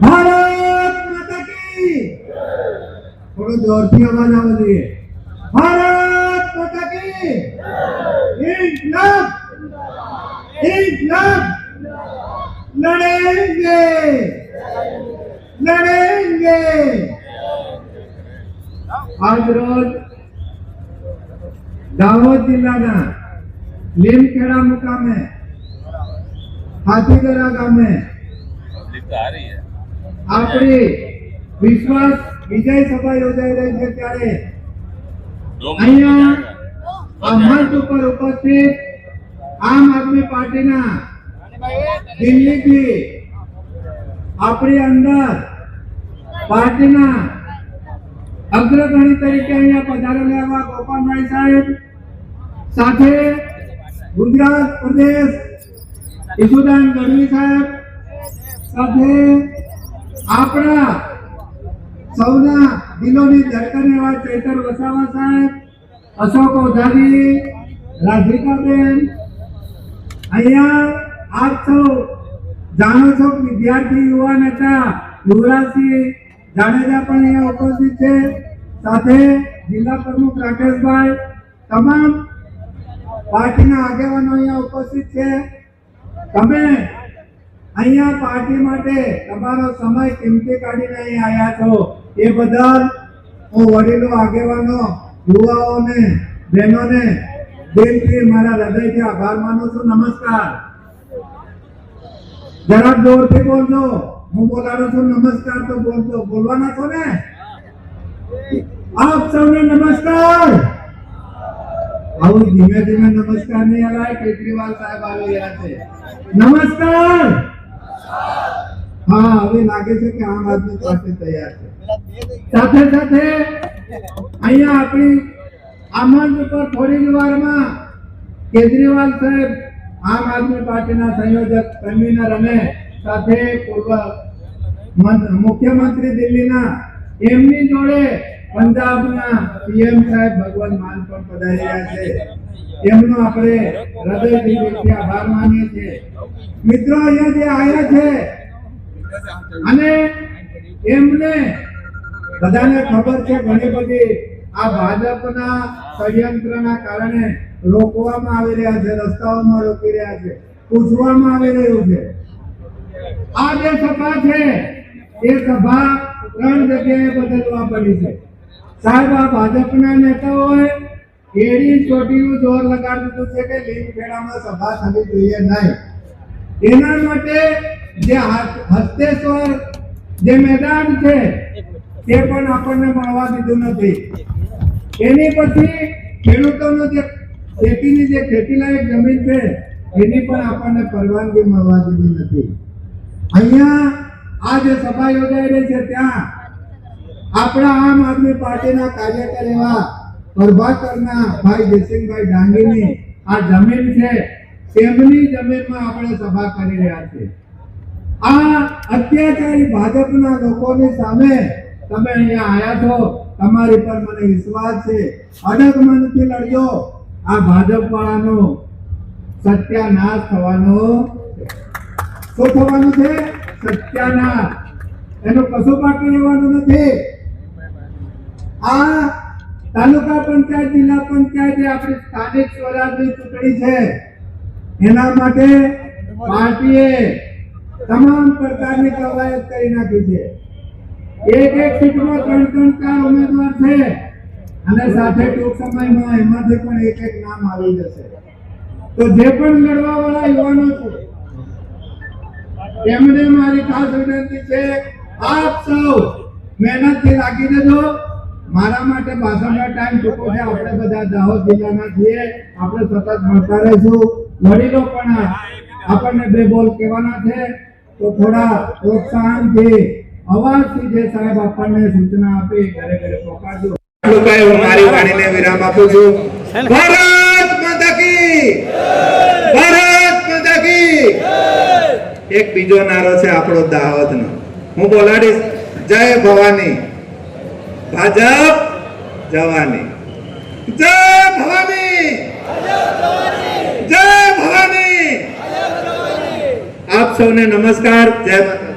ભારત માતા કી થોડો જોરથી અવાજ આવવો જોઈએ। ભારત માતા કી ઇન્કલાબ ઇન્કલાબ લડેंगे લડેंगे। આજ રોજ દાહોદ જિલ્લાના લીમખેડા મુકામે હાથીદરા ગામે આપણી વિશ્વાસ વિજય સભા યોજાઈ રહી છે ત્યારે અહીંયા આ મંચ ઉપર ઉપસ્થિત આમ આદમી પાર્ટીના દિલ્હીથી આપણી અંદર પાર્ટીના અગ્રગણી તરીકે અહીંયા પધારેલા એવા ગોપાલભાઈ સાહેબ સાથે ગુજરાત પ્રદેશ ઈશુદાન ગઢવી સાહેબ સાથે આપણા સૌના દિલોની ધડકન એવા ચૈતર વસાવા સાહેબ, અશોક ઓઝારી, રાધિકાબેન, અહીંયા આપ સૌ જાણો છો વિદ્યાર્થી યુવા નેતા યુવરાજસિંહ જાડેજા પણ અહીંયા ઉપસ્થિત છે, સાથે જિલ્લા પ્રમુખ રાકેશભાઈ, તમામ પાર્ટીના આગેવાનો અહીંયા ઉપસ્થિત છે। તમે અહીંયા પાર્ટી માટે તમારો સમય કિંમતી કાઢીને અહીં આવ્યા છો એ બદલ હું વડીલો આગેવાનો યુવાઓને બહેનોને દિલથી મારા હૃદયથી આભાર માનું છું। નમસ્કાર જરા જોરથી બોલજો, હું બોલાડું છું નમસ્કાર તો બોલજો, બોલવાના છો ને? આપ સૌને નમસ્કાર। આવું ધીમે ધીમે નમસ્કાર નહીં હલાય, કેજરીવાલ સાહેબ આવી રહ્યા છે। નમસ્કાર। હા, હવે લાગે છે કે આમ આદમી પાર્ટી તૈયાર છે। સાથે સાથે અહીંયા આપણી આમંત્રણ ઉપર થોડી જ વારમાં કેજરીવાલ સાહેબ આમ આદમી પાર્ટીના સંયોજક કન્વીનર અને સાથે પૂર્વ મુખ્યમંત્રી દિલ્હીના એમની જોડે પંજાબના પીએમ સાહેબ ભગવંત માન પણ પધારી રહ્યા છે। એમનો આપણે હૃદયથી આભાર માનીએ છીએ। મિત્રો અહીંયા જે આવ્યા છે અને એમને બધાને ખબર છે ઘણી બધી આ ભાજપના ષડયંત્રના કારણે રોકવામાં આવી રહ્યા છે, રસ્તાઓમાં રોકી રહ્યા છે, પૂછવામાં આવી રહ્યું છે। આ જે સભા છે એ સભા 3 જગ્યાએ બદલવા પડી છે। સાહેબ આ ભાજપના નેતાઓએ એડી ચોટીનું જોર લગાડી દીધું છે કે લીમખેડામાં સભા થવી જોઈએ નહીં। એના માટે જે હસ્તેશ્વર જે મેદાન છે તે પણ આપણને મળવા દીધું નથી। એની પછી ખેડૂતોનો જે ખેતીની જે ખેતીલાયક જમીન છે એની પણ આપણને પરવાનગી મળવા દીધી નથી। અહીંયા આ જે સભા યોજાઈ રહી છે ત્યાં આપણા આમ આદમી પાર્ટીના કાર્યકર એવા પ્રભાકરના ભાઈ જયસિંહભાઈ ડાંગીની આ જમીન છે, તેમની જમીનમાં આપણે સભા કરી રહ્યા છીએ। આ અત્યાચારી ભાજપના લોકોની સામે તમે અહીંયા આવ્યા છો, તમારી પર મને વિશ્વાસ છે, અડગ મનથી લડજો। આ ભાજપ વાળાનો સત્યાનાશ થવાનો, શું થવાનું છે? સત્યાનાશ, એનું કશું બાકી રહેવાનું નથી। આ તાલુકા પંચાયત, જિલ્લા પંચાયત એ આપણી સ્થાનિક સ્વરાજની ચૂંટણી છે, એના માટે પાર્ટીએ તમામ પ્રકારની કવાયત કરી નાખી છે। એક સીટમાં 3-4 ઉમેદવાર છે અને સાથે ટૂંક સમયમાં એમાંથી પણ એક નામ આવી જશે। તો જે પણ લડવા વાળા યુવાનો છે એમને મારી ખાસ વિનંતી છે, આપ સૌ મહેનતથી લાગી દેજો। મારા માટે ભાષણનો ટાઈમ ચૂકો છે, આપણે બધા દાહોદ જિલ્લાના છીએ, આપણે સતત મળતા રહીશું। વડીલો પણ આપણને 2 બોલ કહેવાના છે, તો થોડા પ્રોત્સાહનથી અવાજથી જે સાહેબ આપણને સૂચના આપી ઘરે ઘરે પહોંચાડજો। હું મારી વાણીને વિરામ આપું છું। ભારત માતા કી જય, ભારત માતા કી જય। એક બીજો નારો છે આપણો દાહોદનો, હું બોલાડીશ, જય ભવાની, ભાજપ જવાની, જય ભવાની, જય ભવાની। આપ સૌને નમસ્કાર, જય માતા।